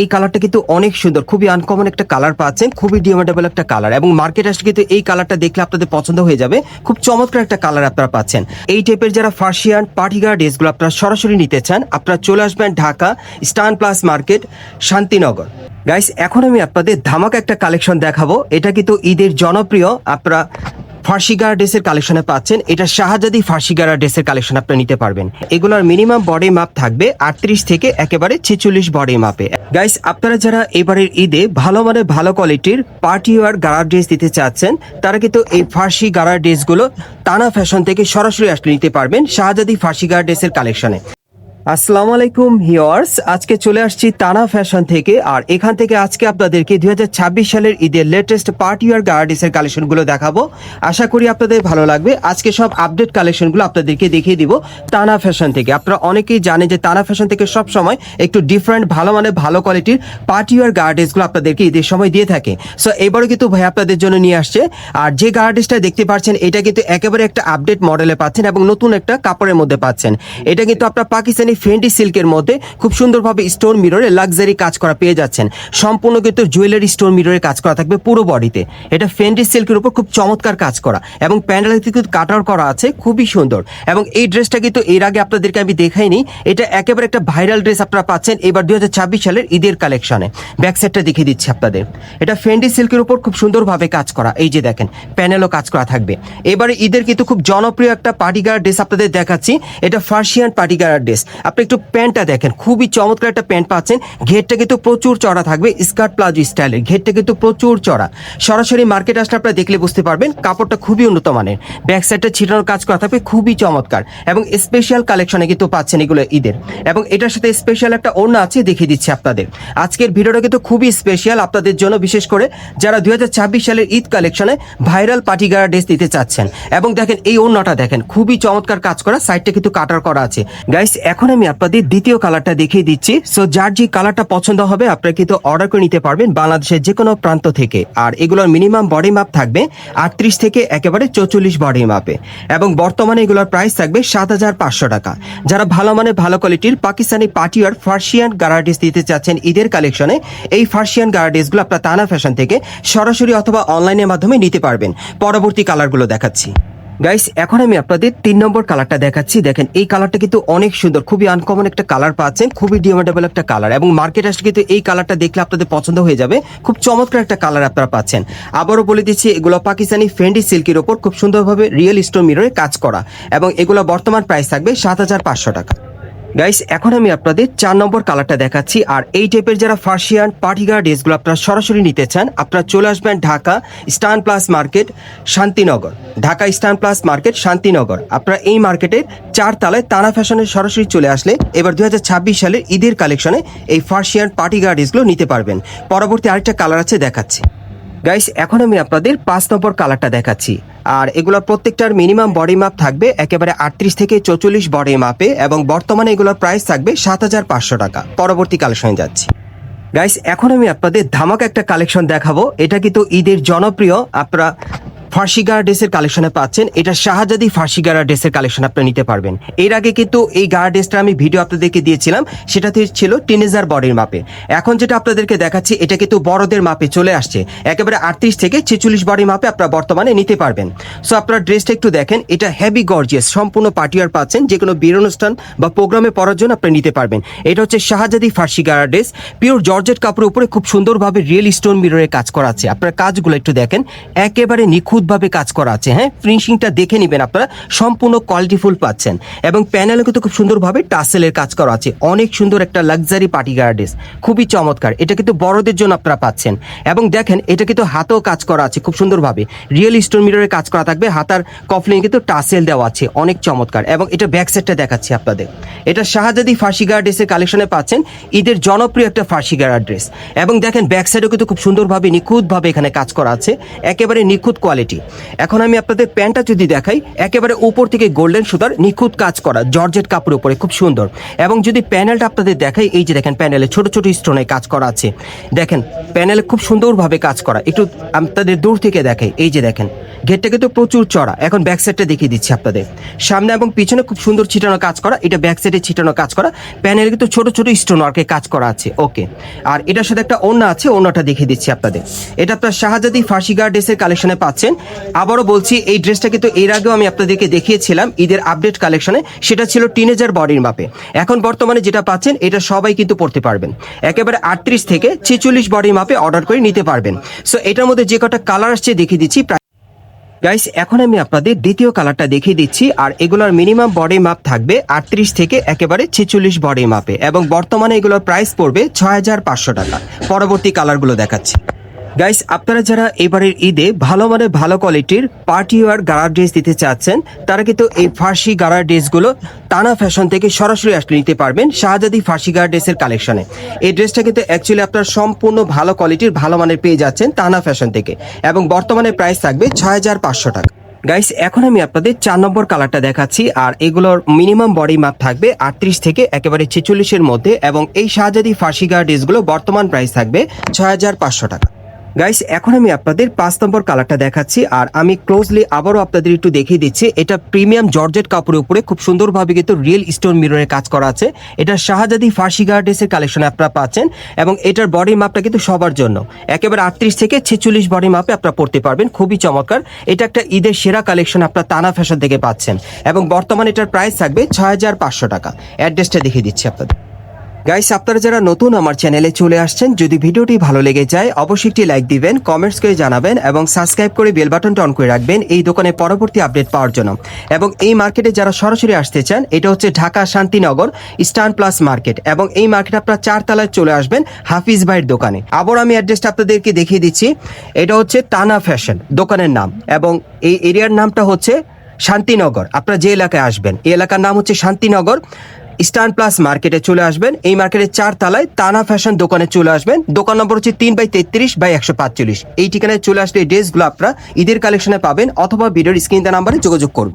এই কালারটা কিন্তু অনেক সুন্দর, খুবই আনকমন একটা কালার পাচ্ছেন, খুবই ডিমান্ডেবল একটা কালার এবং মার্কেট আসলে কিন্তু এই কালারটা দেখলে আপনাদের পছন্দ হয়ে যাবে। খুব চমৎকার একটা কালার আপনারা পাচ্ছেন। এই টাইপের যারা ফার্সিয়ান পার্টিগার ড্রেসগুলো আপনারা সরাসরি নিতে চান, আপনারা চলে আসবেন ঢাকা স্টান প্লাস মার্কেট, শান্তিনগর। গাইস, এখন আমি আপনাদের ধামাকা একটা কালেকশন দেখাবো। এটা কিন্তু ঈদের জনপ্রিয় আপনারা ফার্সি গারা ড্রেসের কালেকশনে পাচ্ছেন। এটা শাহজাদি ফার্সি গারা ড্রেসের কালেকশন আপনারা নিতে পারবেন। এগুলোর মিনিমাম বডি মাপ থাকবে 38 থেকে একেবারে 46 বডি মাপে। গাইস, আপনারা যারা এবারের ঈদে ভালো মানের ভালো কোয়ালিটির পার্টি ওয়্যার গারা ড্রেস দিতে চাচ্ছেন, তারা কিন্তু এই ফার্সি গারা ড্রেসগুলো তানা ফ্যাশন থেকে সরাসরি আসলে নিতে পারবেন শাহজাদি ফার্সি গারা ড্রেসের কালেকশনে। আসসালামু আলাইকুম ভিউয়ার্স, আজকে চলে আসছি তানা ফ্যাশন থেকে। আর এখান থেকে আজকে আপনাদেরকে 2026 সালের ঈদের লেটেস্ট পার্টি ওয়্যার গার্ডিসের কালেকশনগুলো দেখাবো। আশা করি আপনাদের ভালো লাগবে। আজকে সব আপডেট কালেকশনগুলো আপনাদেরকে দেখিয়ে দিব তানা ফ্যাশন থেকে। আপনারা অনেকেই জানেন যে তানা ফ্যাশন থেকে সব সময় একটু ডিফারেন্ট ভালো মানে ভালো কোয়ালিটির পার্টি ওয়্যার গার্ডিসগুলো আপনাদেরকে ঈদের সময় দিয়ে থাকে। সো এবারও কিন্তু ভাই আপনাদের জন্য নিয়ে আসছে। আর যে গার্ডিসটা দেখতে পাচ্ছেন, এটা কিন্তু একেবারে একটা আপডেট মডেলে পাচ্ছেন এবং নতুন একটা কাপড়ের মধ্যে পাচ্ছেন। এটা কিন্তু আপনার পাকিস্তানি ফেন্ডি সিল্কের মধ্যে খুব সুন্দরভাবে স্টোন মিররে লাক্সারি কাজ করা পেয়ে যাচ্ছেন। সম্পূর্ণ কিন্তু জুয়েলারি স্টোন মিররে কাজ করা থাকবে পুরো বডিতে। এটা ফেন্ডি সিল্কের উপর খুব চমৎকার কাজ করা এবং প্যান্ডেল কিন্তু কাটার করা আছে, খুবই সুন্দর। এবং এই ড্রেসটা কিন্তু এর আগে আপনাদেরকে আমি দেখাইনি। এটা একেবারে একটা ভাইরাল ড্রেস আপনারা পাচ্ছেন এবার 2026 সালের ঈদের কালেকশনে। ব্যাক সাইডটা দেখিয়ে দিচ্ছি আপনাদের। এটা ফেন্ডি সিল্কের উপর খুব সুন্দরভাবে কাজ করা, এই যে দেখেন প্যানেলও কাজ করা থাকবে। এবারে ঈদের কিন্তু খুব জনপ্রিয় একটা পার্টিগার ড্রেস আপনাদের দেখাচ্ছি। এটা ফার্সিয়ান পার্টিগার ড্রেস। আপনি একটু প্যান্টটা দেখেন, খুবই চমৎকার একটা প্যান্ট পাচ্ছেন। ঘেরটা কিন্তু প্রচুর চড়া থাকবে, স্কার্ট প্লাজো স্টাইলের। ঘেরটা কিন্তু প্রচুর চড়া। সরাসরি মার্কেট আসলে আপনারা দেখলে বুঝতে পারবেন কাপড়টা খুবই উন্নত মানের। ব্যাক সাইডটা ছিটানোর কাজ করা থাকবে, খুবই চমৎকার এবং স্পেশাল কালেকশনে কিন্তু পাচ্ছেন এগুলো ঈদের। এবং এটার সাথে স্পেশাল একটা ওড়না আছে, দেখিয়ে দিচ্ছি আপনাদের। আজকের ভিডিওটা কিন্তু খুবই স্পেশাল আপনাদের জন্য, বিশেষ করে যারা 2026 সালের ঈদ কালেকশনে ভাইরাল পার্টিগার ড্রেস দিতে চাচ্ছেন। এবং দেখেন এই ওড়নাটা দেখেন, খুবই চমৎকার কাজ করা, সাইডটা কিন্তু কাটার করা আছে। গাইস, এখন আমি আপনাদের দ্বিতীয় কালারটা দেখিয়ে দিচ্ছি। সো যার যে কালারটা পছন্দ হবে আপনারা কিন্তু অর্ডার করে নিতে পারবেন বাংলাদেশের যে কোনো প্রান্ত থেকে। আর এগুলোর মিনিমাম বডি মাপ থাকবে 38 থেকে একেবারে 44 বডি মাপে এবং বর্তমানে এগুলোর প্রাইস থাকবে 7500 টাকা। যারা ভালো মানে ভালো কোয়ালিটির পাকিস্তানি পার্টি ওয়্যার ফার্সিয়ান গার্ডিস দিতে চাচ্ছেন ঈদের কালেকশনে, এই ফার্সিয়ান গার্ডিসগুলো আপনারা তানা ফ্যাশন থেকে সরাসরি অথবা অনলাইনের মাধ্যমে নিতে পারবেন। পরবর্তী কালারগুলো দেখাচ্ছি। গাইস, এখন আমি আপনাদের 3 নম্বর কালারটা দেখাচ্ছি। দেখেন এই কালারটা কিন্তু অনেক সুন্দর, খুবই আনকমন একটা কালার পাচ্ছেন, খুবই ডিমান্ডেবল একটা কালার এবং মার্কেট আসলে কিন্তু এই কালারটা দেখলে আপনাদের পছন্দ হয়ে যাবে। খুব চমৎকার একটা কালার আপনারা পাচ্ছেন। আবারও বলে দিচ্ছি, এগুলো পাকিস্তানি ফেন্ডি সিল্কের ওপর খুব সুন্দরভাবে রিয়েল স্টোন মিররে কাজ করা এবং এগুলো বর্তমান প্রাইস থাকবে 7500 টাকা। গাইস, এখন আমি আপনাদের 4 নম্বর কালারটা দেখাচ্ছি। আর এই টাইপের যারা ফার্সিয়ান পার্টিগার ড্রেসগুলো আপনারা সরাসরি নিতে চান, আপনারা চলে আসবেন ঢাকা স্টান প্লাস মার্কেট, শান্তিনগর। ঢাকা স্টান প্লাস মার্কেট, শান্তিনগর। আপনারা এই মার্কেটের 4 তলায় তানা ফ্যাশনের সরাসরি চলে আসলে এবার 2026 সালের ঈদের কালেকশনে এই ফার্সিয়ান পার্টিগার ড্রেসগুলো নিতে পারবেন। পরবর্তী আরেকটা কালার আছে, দেখাচ্ছি। গাইস, এখন আমি আপনাদের 5 নম্বর কালারটা দেখাচ্ছি। আর এগুলোর প্রত্যেকটার মিনিমাম বডি মাপ থাকবে একেবারে 38 থেকে 44 বডি মাপে এবং বর্তমানে এগুলোর প্রাইস থাকবে 7500 টাকা। পরবর্তী কালেকশনে যাচ্ছি। গাইস, এখন আমি আপনাদের ধামাকা একটা কালেকশন দেখাবো। এটা কিন্তু ঈদের জনপ্রিয় আপনারা ফার্সি গারা ড্রেসের কালেকশনে পাচ্ছেন। এটা শাহজাদি ফার্সি গারা ড্রেসের কালেকশন আপনারা নিতে পারবেন। এর আগে কিন্তু এই গারা ড্রেসটা আমি ভিডিও আপনাদেরকে দিয়েছিলাম, সেটাতে ছিল টিনেজার বডির মাপে। এখন যেটা আপনাদেরকে দেখাচ্ছি, এটা কিন্তু বড়দের মাপে চলে আসছে, একেবারে 38 থেকে 46 বডি মাপে আপনারা বর্তমানে নিতে পারবেন। সো আপনারা ড্রেসটা একটু দেখেন, এটা হেভি গর্জিয়াস, সম্পূর্ণ পার্টি ওয়্যার পাচ্ছেন। যে কোনো বিয়ের অনুষ্ঠান বা প্রোগ্রামে পরার জন্য আপনারা নিতে পারবেন। এটা হচ্ছে শাহজাদি ফার্সি গারা ড্রেস, পিওর জর্জেট কাপড়ের উপরে খুব সুন্দরভাবে রিয়েল স্টোন মিররে কাজ করা আছে। আপনারা কাজগুলো একটু দেখেন, একেবারে নিখুঁত ভাবে কাজ করা আছে। হ্যাঁ, ফিনিশিংটা দেখে নেবেন, আপনারা সম্পূর্ণ কোয়ালিটিফুল পাচ্ছেন এবং প্যানেলে কিন্তু খুব সুন্দরভাবে টাসেলের কাজ করা আছে। অনেক সুন্দর একটা লাক্সারি পার্টি গারা ড্রেস, খুবই চমৎকার। এটা কিন্তু বড়দের জন্য আপনারা পাচ্ছেন এবং দেখেন এটা কিন্তু হাতেও কাজ করা আছে খুব সুন্দরভাবে, রিয়েল স্টোন মিররে কাজ করা থাকবে। হাতার কফলিং কিন্তু টাসেল দেওয়া আছে, অনেক চমৎকার। এবং এটা ব্যাক সাইডটা দেখাচ্ছি আপনাদের। এটা শাহজাদি ফার্সি গারা ড্রেসের কালেকশনে পাচ্ছেন ঈদের জনপ্রিয় একটা ফার্সি গারা ড্রেস এবং দেখেন ব্যাক সাইডেও কিন্তু খুব সুন্দরভাবে নিখুঁতভাবে এখানে কাজ করা আছে, একেবারে নিখুঁত কোয়ালিটি। কোয়ালিটি। এখন আমি আপনাদের প্যান্টটা যদি দেখাই, একেবারে উপর থেকে গোল্ডেন সুতার নিখুঁত কাজ করা জর্জেট কাপড়ের উপরে, খুব সুন্দর। এবং যদি প্যানেলটা আপনাদের দেখাই, এই যে দেখেন প্যানেলে ছোট ছোট স্টোনে কাজ করা আছে। দেখেন প্যানেলে খুব সুন্দরভাবে কাজ করা। একটু আপনাদের দূর থেকে দেখাই, এই যে দেখেন গেটটা কিন্তু প্রচুর চড়া। এখন ব্যাক সাইডটা দেখিয়ে দিচ্ছি আপনাদের। সামনে এবং পিছনে খুব সুন্দর ছিটানো কাজ করা, এটা ব্যাক সাইডে ছিটানো কাজ করা। প্যানেলে কিন্তু ছোট ছোট স্টোন ওয়ার্কে কাজ করা আছে। ওকে, আর এটার সাথে একটা ওড়না আছে, ওড়নাটা দেখিয়ে দিচ্ছি আপনাদের। এটা আপনার শাহজাদি ফার্সিগার ড্রেসের কালেকশনে পাচ্ছেন। আবারও বলছি, এই ড্রেসটা কিন্তু এর আগেও আমি আপনাদেরকে দেখিয়েছিলাম ঈদের আপডেট কালেকশনে, সেটা ছিল টিনেজার বডির মাপে। এখন বর্তমানে যেটা পাচ্ছেন, এটা সবাই কিন্তু পড়তে পারবেন। একেবারে 38 থেকে 46 বডির মাপে অর্ডার করে নিতে পারবেন। সো এটার মধ্যে যে কটা কালার আসছে দেখিয়ে দিচ্ছি। গাইস, এখন আমি আপনাদের দ্বিতীয় কালারটা দেখিয়ে দিচ্ছি। আর এগুলোর মিনিমাম বডি মাপ থাকবে 38 থেকে একেবারে 46 বডি মাপে, এবং বর্তমানে এগুলোর প্রাইস পড়বে 6500 টাকা। পরবর্তী কালারগুলো দেখাচ্ছি। গাইস, আপনারা যারা এবারের ঈদে ভালো মানের ভালো কোয়ালিটির পার্টি ওয়ার গাড়ার ড্রেস দিতে চাচ্ছেন, তারা কিন্তু এই ফার্সি গাড়ার ড্রেসগুলো তানা ফ্যাশন থেকে সরাসরি আসলে নিতে পারবেন শাহজাদি ফার্সি গাড়ার ড্রেসের কালেকশনে। এই ড্রেসটা কিন্তু অ্যাকচুয়ালি আপনার সম্পূর্ণ ভালো কোয়ালিটির ভালো মানের পেয়ে যাচ্ছেন তানা ফ্যাশন থেকে, এবং বর্তমানে প্রাইস থাকবে 6500 টাকা। গাইস, এখন আমি আপনাদের 4 নম্বর কালারটা দেখাচ্ছি। আর এগুলোর মিনিমাম বডি মাপ থাকবে 38 থেকে একেবারে 46-এর মধ্যে, এবং এই শাহজাদি ফার্সি গাড়ার ড্রেসগুলো বর্তমান প্রাইস থাকবে 6500 টাকা। গাইস, এখন আমি আপনাদের 5 নম্বর কালারটা দেখাচ্ছি। আর আমি ক্লোজলি আবারও আপনাদের একটু দেখিয়ে দিচ্ছি। এটা প্রিমিয়াম জর্জেট কাপড়ের উপরে খুব সুন্দরভাবে কিন্তু রিয়েল স্টোন মিররের কাজ করা আছে। এটা শাহজাদি ফার্সি গাড়ার ড্রেসের কালেকশনে আপনারা পাচ্ছেন, এবং এটার বডি মাপটা কিন্তু সবার জন্য একেবারে 38 থেকে 46 বডি মাপে আপনারা পড়তে পারবেন। খুবই চমৎকার। এটা একটা ঈদের সেরা কালেকশন আপনারা তানা ফ্যাশন থেকে পাচ্ছেন, এবং বর্তমানে এটার প্রাইস থাকবে 6500 টাকা। অ্যাড্রেসটা দেখিয়ে দিচ্ছি আপনাদের। গাইস, আপনারা যারা নতুন আমার চ্যানেলে চলে আসছেন, যদি ভিডিওটি ভালো লেগে যায় অবশ্যই একটি লাইক দিবেন, কমেন্টস করে জানাবেন, এবং সাবস্ক্রাইব করে বেল বাটনটা অন করে রাখবেন এই দোকানে পরবর্তী আপডেট পাওয়ার জন্য। এবং এই মার্কেটে যারা সরাসরি আসতে চান, এটা হচ্ছে ঢাকা শান্তিনগর স্টান প্লাস মার্কেট, এবং এই মার্কেট আপনারা 4 তলায় চলে আসবেন হাফিজ ভাইয়ের দোকানে। আবার আমি অ্যাড্রেসটা আপনাদেরকে দেখিয়ে দিচ্ছি। এটা হচ্ছে তানা ফ্যাশন দোকানের নাম, এবং এই এরিয়ার নামটা হচ্ছে শান্তিনগর। আপনারা যে এলাকায় আসবেন, এই এলাকার নাম হচ্ছে শান্তিনগর স্টান প্লাস মার্কেটে চলে আসবেন। এই মার্কেটের 4 তলায় তানা ফ্যাশন দোকানে চলে আসবেন। দোকান নম্বর হচ্ছে 3/33/145। এই ঠিকানায় চলে আসলে এই ড্রেসগুলো আপনারা ঈদের কালেকশনে পাবেন, অথবা ভিডিওর স্ক্রিন নাম্বারে যোগাযোগ করবেন।